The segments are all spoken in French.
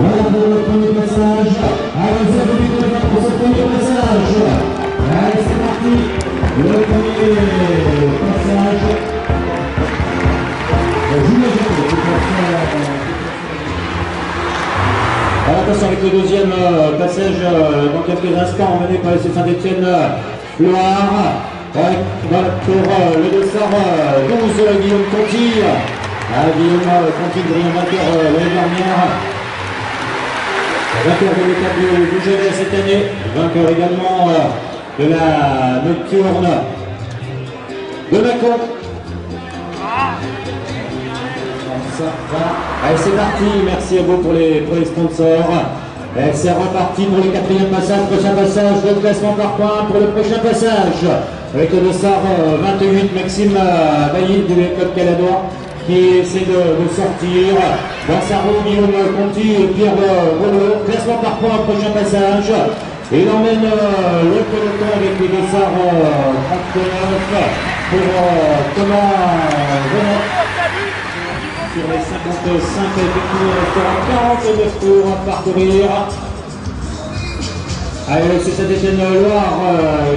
Voilà pour le premier passage. Allez, vous avez vu pour ce premier passage. Allez, c'est parti. Le premier passage. Attention avec le deuxième passage dans quelques instants emmené par les Saint-Étienne-Loire. Pour le dossard 12, Guillaume Conti. Guillaume Conti, brillant vainqueur l'année dernière. Vainqueur de l'étape du Genève cette année, vainqueur également de la nocturne de Mâcon. Allez, c'est parti, merci à vous pour les sponsors. C'est reparti pour le quatrième passage, prochain passage, le classement par points pour le prochain passage. Avec le dossard 28, Maxime Bailly du Club Caladois qui essaie de sortir. Dans sa roue, Guillaume Conti et Pierre Rollo. Classement par points, prochain passage. Et il emmène le peloton avec les dossards 39 pour Thomas Renaud. Sur les 55, effectivement, il restera 49 tours à parcourir. Allez, c'est Saint-Étienne-Loire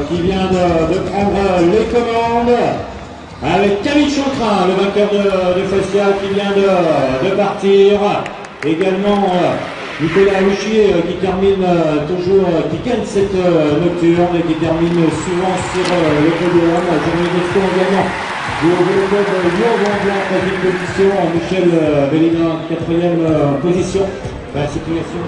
qui vient de prendre les commandes. Avec Camille Chancrin, le vainqueur de Festival qui vient de partir. Également Nicolas Huchier qui termine toujours, qui gagne cette nocturne et qui termine souvent sur le podium. Jérémy Descon également du club Lyon-Blanc, troisième position. Michel Bellina, quatrième position. La situation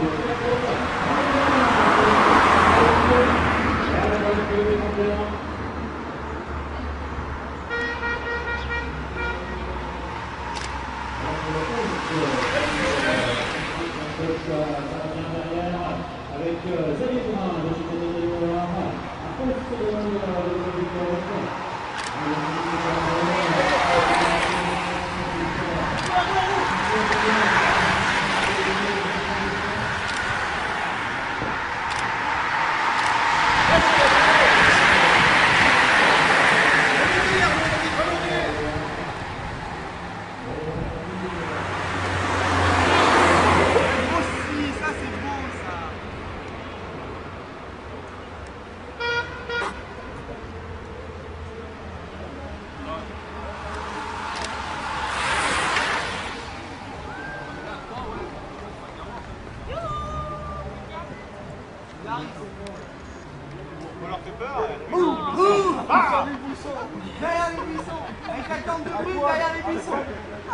avec Xavier Morin de Saint-Étienne-Loire, à poste de derrière les buissons, avec la corne de brune derrière les buissons. Ah,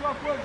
toi, poil.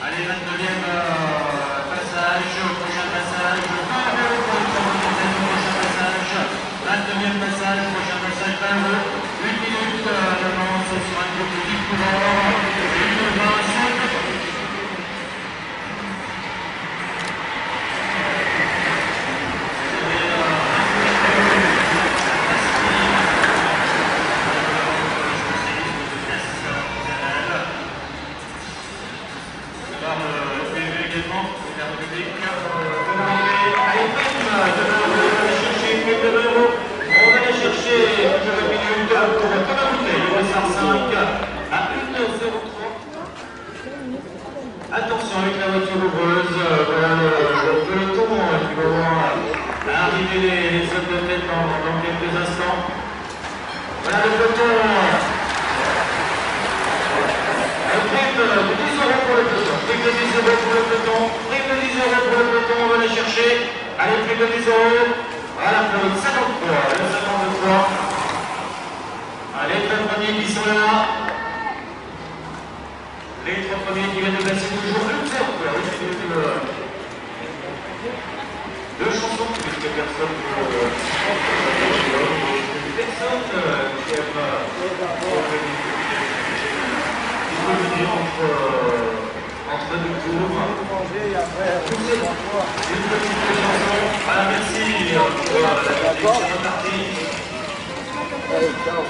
Allez, 29e passage, prochain passage, 20 euros pour le prochain passage, 29e passage, prochain passage, 20 euros, 8 minutes d'avance sur un groupe de 10 coureurs, 1,25. Attention avec la voiture ouvreuse, voilà le peloton qui va arriver les hommes de tête dans quelques instants. Voilà le peloton. Prime de 10 euros pour le peloton. Prime de 10 euros pour le peloton. Prime de 10 euros pour le peloton, on va les chercher. Allez, prime de 10 euros. Voilà pour le 53. Le 53. Allez, les premiers qui sont là. Les 3 premiers qui viennent de passer toujours une seule. Deux chansons, puisque personne qui aime entre deux tours. Une petite chanson. Voilà, merci pour la partie. Allez, ciao.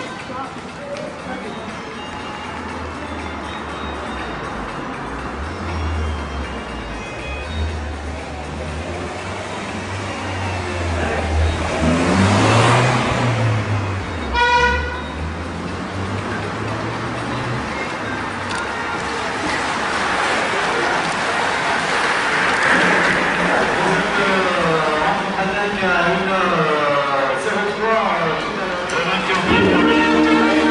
Une 03,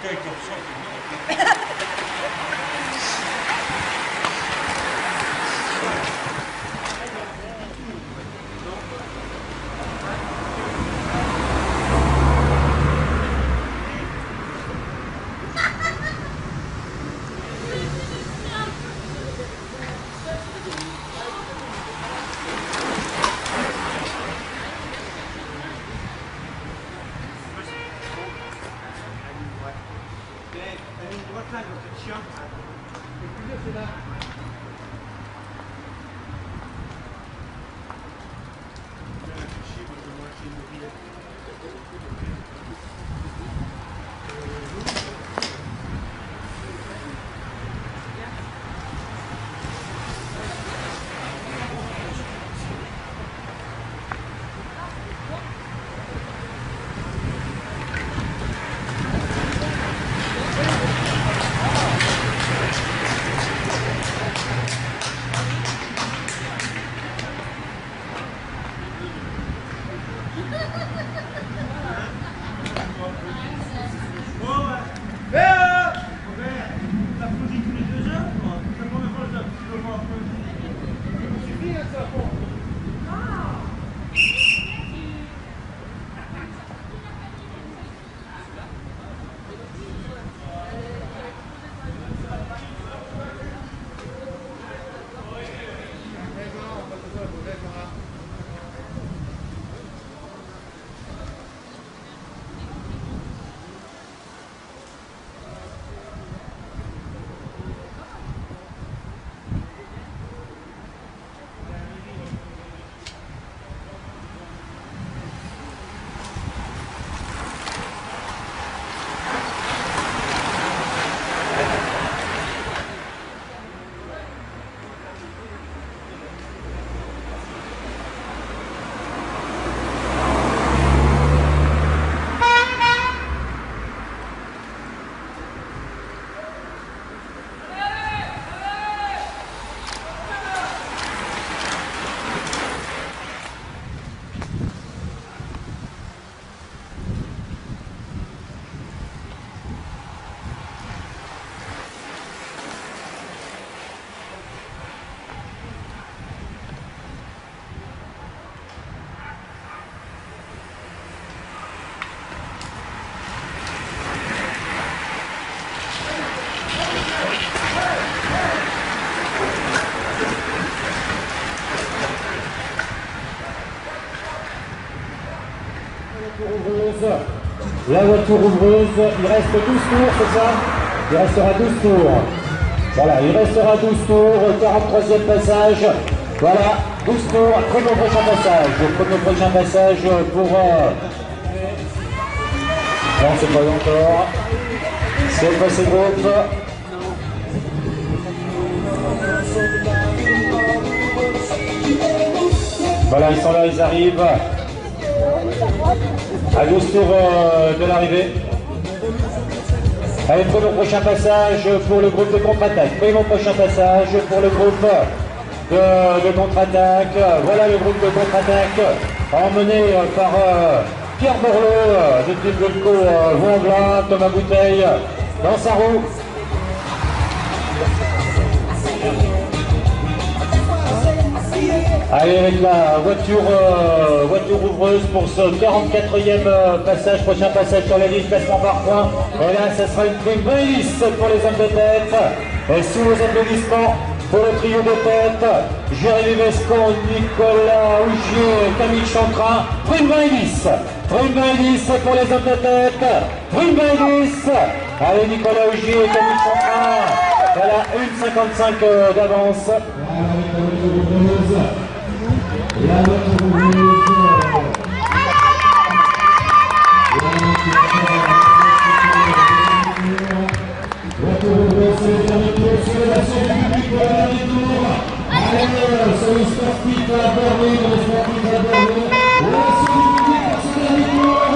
fauteuil comme ça. La voiture ouvreuse, il reste 12 tours, c'est ça? Il restera 12 tours. Voilà, il restera 12 tours, 43e passage. Voilà, 12 tours, premier prochain passage. Premier prochain passage pour... Non, c'est pas encore. C'est pas ces groupes. Voilà, ils sont là, ils arrivent. À 12 tours de l'arrivée. Allez, prenons le prochain passage pour le groupe de contre-attaque. Prenons le prochain passage pour le groupe de contre-attaque. Voilà le groupe de contre-attaque emmené par Pierre Morlot de Team Golco Vaux-en-Velin, Thomas Bouteille dans sa roue. Allez, avec la voiture ouvreuse pour ce 44e passage, prochain passage sur la ligne, classement par points. Et là, ça sera une prime bonus pour les hommes de tête. Et sous vos applaudissements pour le trio de tête, Jérémy Vescon, Nicolas Ougier, Camille Chantrin. Prime bonus. Prime bonus pour les hommes de tête. Prime bonus. Allez, Nicolas Ougier et Camille Chantrin. Voilà, 1,55 d'avance. La voiture ouvreuse. Voiture ouvreuse, c'est le dernier tour, c'est l'élection du public pour le dernier tour. Allez, sur le sportif à Bordeaux, le sportif à Bordeaux. L'élection du public pour ce dernier tour.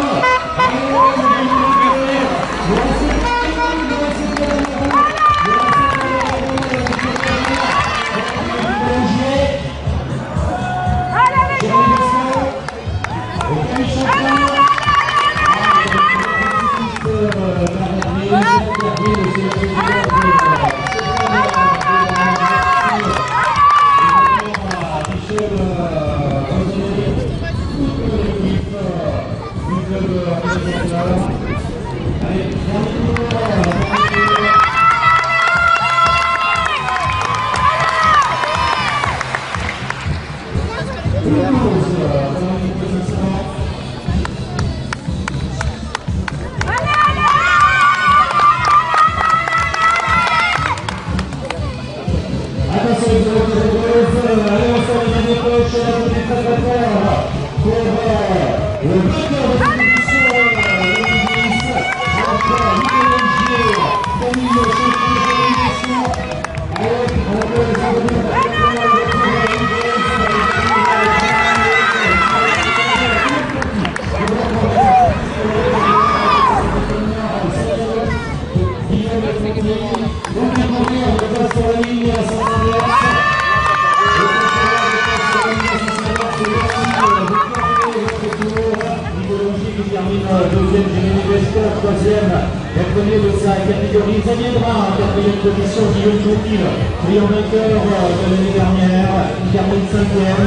Deuxième, Jérémy Vesper, troisième, et premier de sa catégorie, Xavier Brun, quatrième position, Guillaume Joupil, brillant vainqueur de l'année dernière, qui termine cinquième.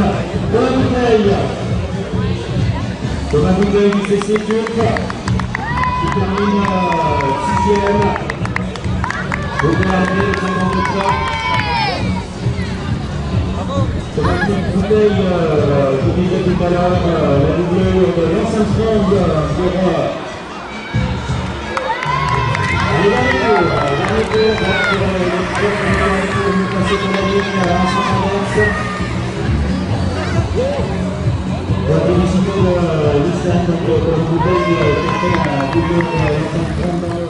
Thomas Bouteille du CC Turc, qui termine sixième. Bouteille, le 53. Thomas Bouteille, je vous disais tout à l'heure, la doublure de Lance Armstrong sur les derniers tours. Dernier tour, pour passer pour la ligne à Vincent Index. La félicité de Lucien, donc Thomas Bouteille, qui fait un doublure de Lance Armstrong.